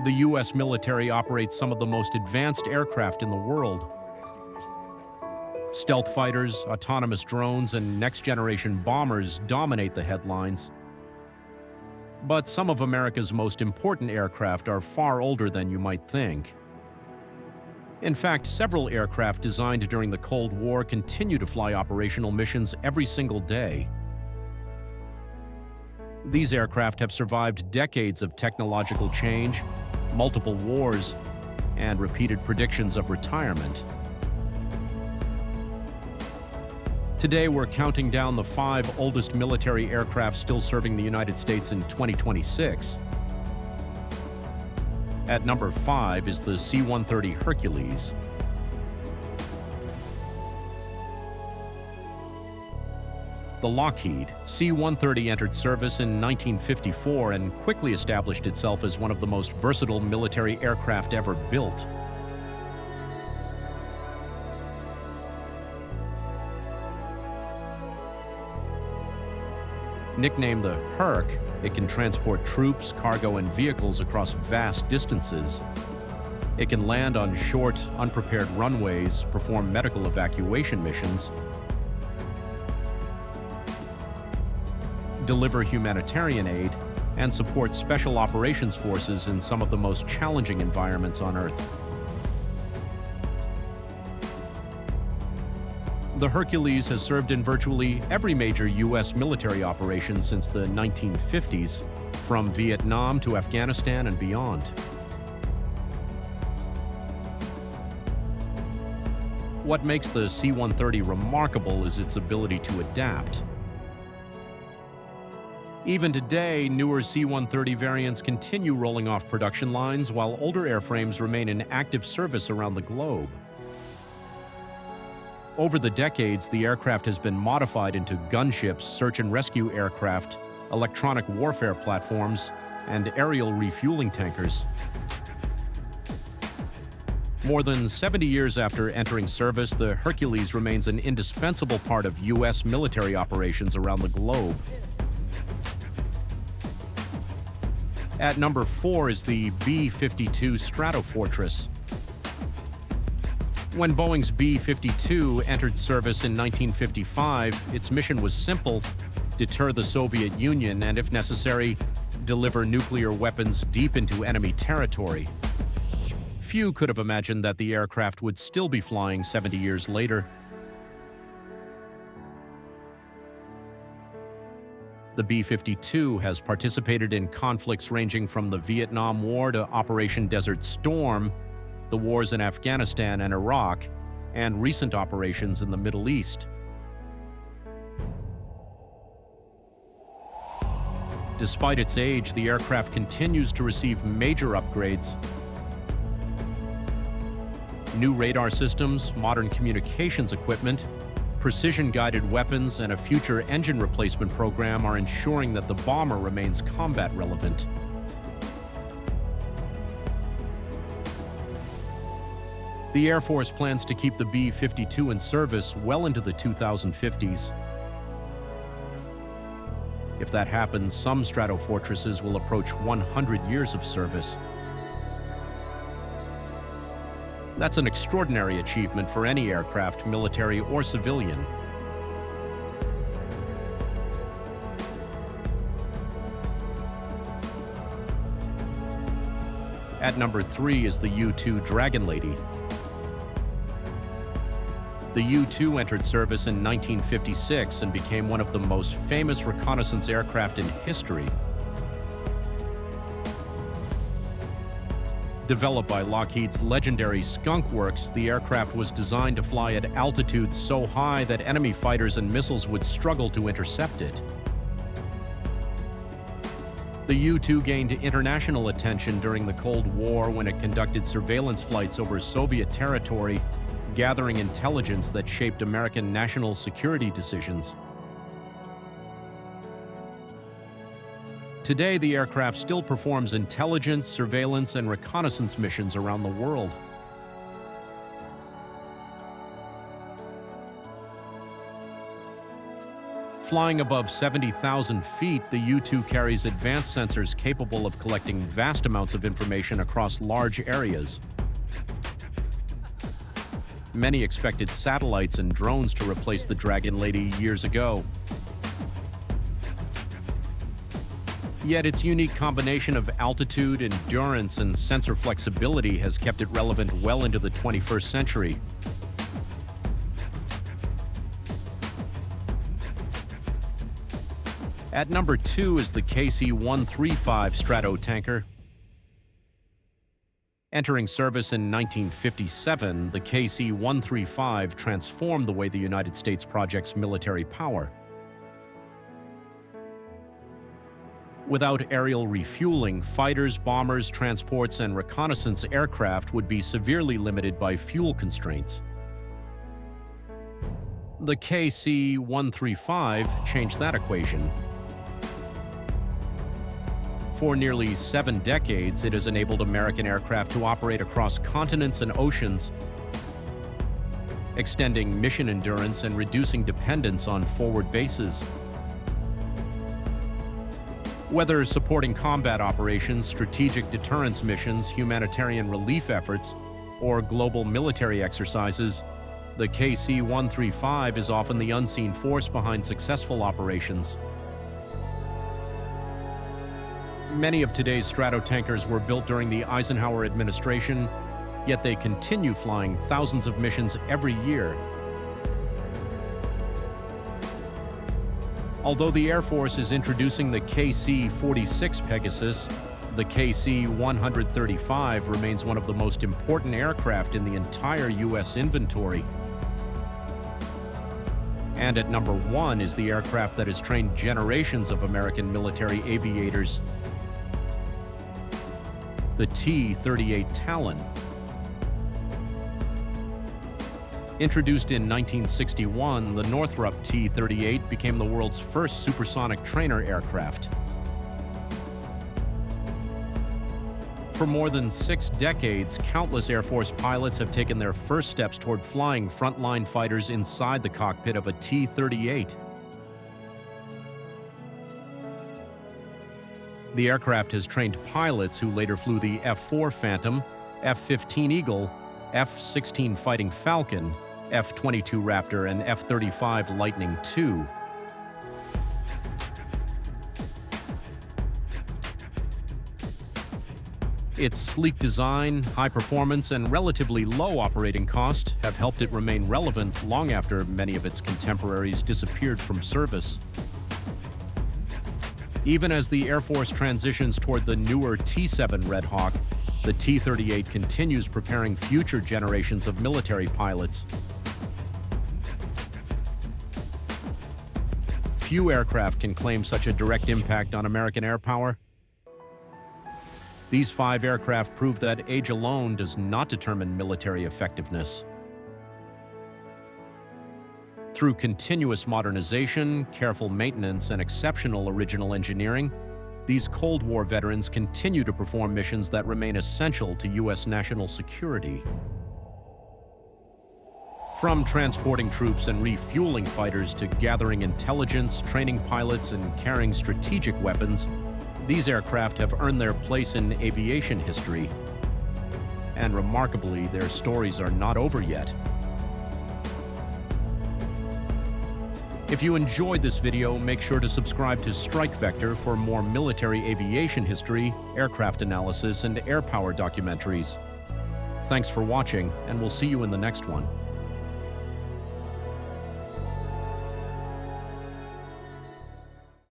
The U.S. military operates some of the most advanced aircraft in the world. Stealth fighters, autonomous drones, and next-generation bombers dominate the headlines. But some of America's most important aircraft are far older than you might think. In fact, several aircraft designed during the Cold War continue to fly operational missions every single day. These aircraft have survived decades of technological change, multiple wars, and repeated predictions of retirement. Today, we're counting down the 5 oldest military aircraft still serving the United States in 2026. At number 5 is the C-130 Hercules. The Lockheed C-130 entered service in 1954 and quickly established itself as one of the most versatile military aircraft ever built. Nicknamed the Herc, it can transport troops, cargo, and vehicles across vast distances. It can land on short, unprepared runways, perform medical evacuation missions, deliver humanitarian aid, and support special operations forces in some of the most challenging environments on Earth. The Hercules has served in virtually every major U.S. military operation since the 1950s, from Vietnam to Afghanistan and beyond. What makes the C-130 remarkable is its ability to adapt. Even today, newer C-130 variants continue rolling off production lines while older airframes remain in active service around the globe. Over the decades, the aircraft has been modified into gunships, search and rescue aircraft, electronic warfare platforms, and aerial refueling tankers. More than 70 years after entering service, the Hercules remains an indispensable part of U.S. military operations around the globe. At number 4 is the B-52 Stratofortress. When Boeing's B-52 entered service in 1955, its mission was simple: deter the Soviet Union and, if necessary, deliver nuclear weapons deep into enemy territory. Few could have imagined that the aircraft would still be flying 70 years later. The B-52 has participated in conflicts ranging from the Vietnam War to Operation Desert Storm, the wars in Afghanistan and Iraq, and recent operations in the Middle East. Despite its age, the aircraft continues to receive major upgrades. New radar systems, modern communications equipment, precision-guided weapons, and a future engine replacement program are ensuring that the bomber remains combat relevant. The Air Force plans to keep the B-52 in service well into the 2050s. If that happens, some Stratofortresses will approach 100 years of service. That's an extraordinary achievement for any aircraft, military or civilian. At number 3 is the U-2 Dragon Lady. The U-2 entered service in 1956 and became one of the most famous reconnaissance aircraft in history. Developed by Lockheed's legendary Skunk Works, the aircraft was designed to fly at altitudes so high that enemy fighters and missiles would struggle to intercept it. The U-2 gained international attention during the Cold War when it conducted surveillance flights over Soviet territory, gathering intelligence that shaped American national security decisions. Today, the aircraft still performs intelligence, surveillance, and reconnaissance missions around the world. Flying above 70,000 feet, the U-2 carries advanced sensors capable of collecting vast amounts of information across large areas. Many expected satellites and drones to replace the Dragon Lady years ago. Yet its unique combination of altitude, endurance, and sensor flexibility has kept it relevant well into the 21st century. At number 2 is the KC-135 Stratotanker. Entering service in 1957, the KC-135 transformed the way the United States projects military power. Without aerial refueling, fighters, bombers, transports, and reconnaissance aircraft would be severely limited by fuel constraints. The KC-135 changed that equation. For nearly 7 decades, it has enabled American aircraft to operate across continents and oceans, extending mission endurance and reducing dependence on forward bases. Whether supporting combat operations, strategic deterrence missions, humanitarian relief efforts, or global military exercises, the KC-135 is often the unseen force behind successful operations. Many of today's Stratotankers were built during the Eisenhower administration, yet they continue flying thousands of missions every year. Although the Air Force is introducing the KC-46 Pegasus, the KC-135 remains one of the most important aircraft in the entire U.S. inventory. And at number 1 is the aircraft that has trained generations of American military aviators, the T-38 Talon. Introduced in 1961, the Northrop T-38 became the world's first supersonic trainer aircraft. For more than 6 decades, countless Air Force pilots have taken their first steps toward flying frontline fighters inside the cockpit of a T-38. The aircraft has trained pilots who later flew the F-4 Phantom, F-15 Eagle, F-16 Fighting Falcon, F-22 Raptor, and F-35 Lightning II. Its sleek design, high performance, and relatively low operating cost have helped it remain relevant long after many of its contemporaries disappeared from service. Even as the Air Force transitions toward the newer T-7 Red Hawk, the T-38 continues preparing future generations of military pilots. Few aircraft can claim such a direct impact on American air power. These 5 aircraft prove that age alone does not determine military effectiveness. Through continuous modernization, careful maintenance, and exceptional original engineering, these Cold War veterans continue to perform missions that remain essential to U.S. national security. From transporting troops and refueling fighters to gathering intelligence, training pilots, and carrying strategic weapons, these aircraft have earned their place in aviation history. And remarkably, their stories are not over yet. If you enjoyed this video, make sure to subscribe to Strike Vector for more military aviation history, aircraft analysis, and air power documentaries. Thanks for watching, and we'll see you in the next one.